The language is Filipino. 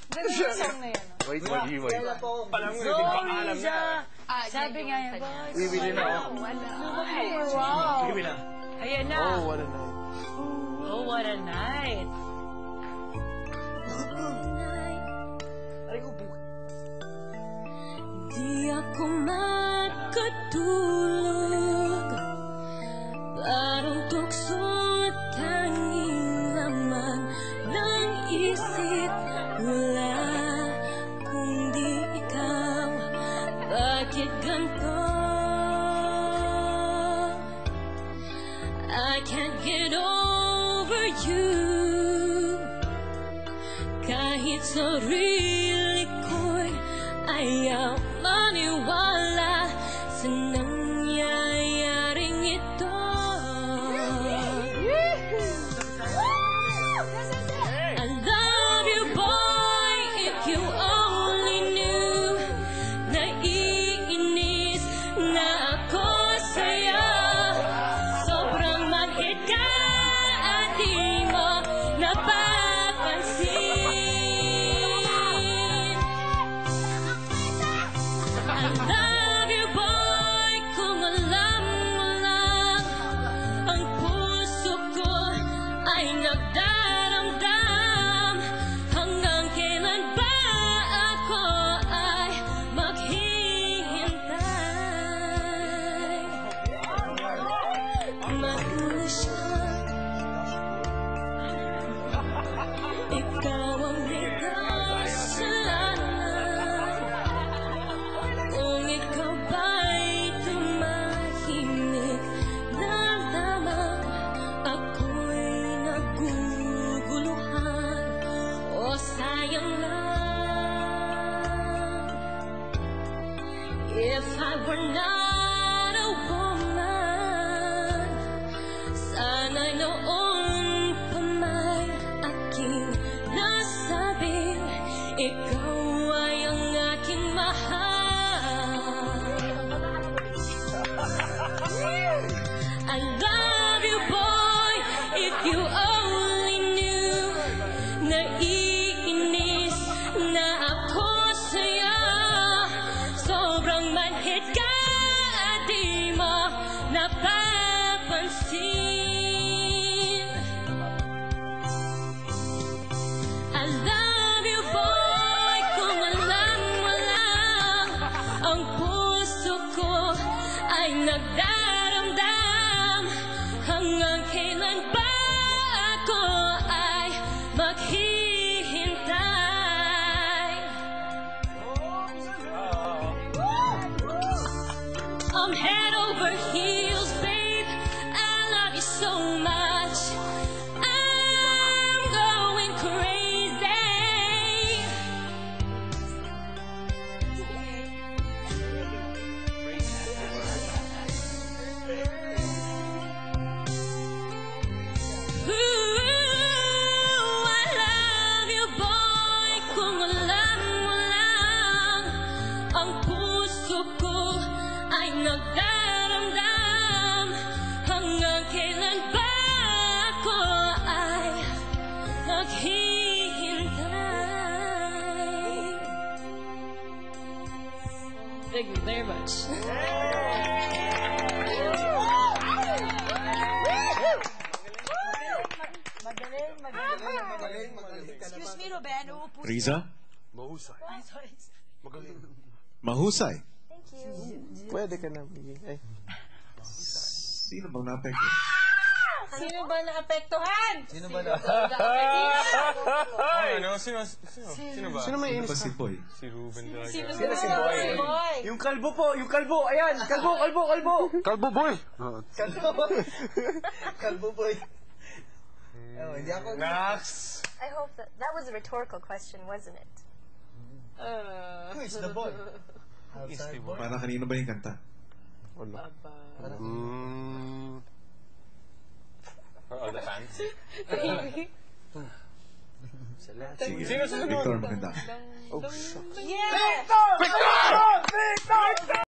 Ganda yung song na yun. Wait, wait. Palang mo, hindi pa alam niya. Sabi nga yan, boys. Bibili na ako. Wow. Bibili na. Ayan na. Oh, what a night. Oh, what a night. Aray ko, buhay. Di ako makatulog, parang tukso't tanging laman ng isip. Wala kundi ikaw, bakit ganito? I can't get over you, kahit sarili ko'y ayaw maniwala sa nangyayaring ito. I love you, boy, if you only knew. Naiinis na ako sa'yo, sobrang mag-hit ka at di mo napapansin. I love you, boy, kung alam mo lang, ang puso ko ay nagdaramdam. Hanggang kailan ba ako ay maghihintay? Mahal siya, ikaw ang may kasalanan. Kung ikaw ba'y tumahimik na lamang, ako'y naguguluhan. O sayang lang, if I were not a woman, sana'y noon pa may aking nasabing ikaw ay ang aking mahal. I love you, boy, if you only knew. Naiinis na ako sa'yo, sobrang manhid ka at di mo napapansin. I love you, boy, kung alam mo lang, ang puso ko ay nagdaramdam. Hanggang kailan ba ako ay maghihintay? I'm head over heels, babe, I love you so much. I'm going crazy. Ooh, I love you, boy, kung alam mo lang, ang puso ko ay nagdaramdam. Hanggang kailan ba ako ay naghihintay? Thank you very much. Magaling. Excuse me, Ruben. Uupo. Riza? Mahusay. Ay, sorry. Magaling. Mahusay. Pwede ka na. Ay. Sino bang naapekto? Sino ba naapektuhan? Sino ba na? Ay, ano? Sino ba? Sino may Sino inis ba si Boy? Si Ruben talaga. Sino Sino si Boy? Si Boy. Yung kalbo po, yung kalbo. Ayan, kalbo. Kalbo boy! Kalbo boy. Oh, hindi ako. Nax! I hope that was a rhetorical question, wasn't it? Who is the boy? Outside boy. Para kanino ba yung kanta? Wala. For all the fans? Sige, Sino susunod? Victor, maganda. Oh, shucks. Yeah! Victor!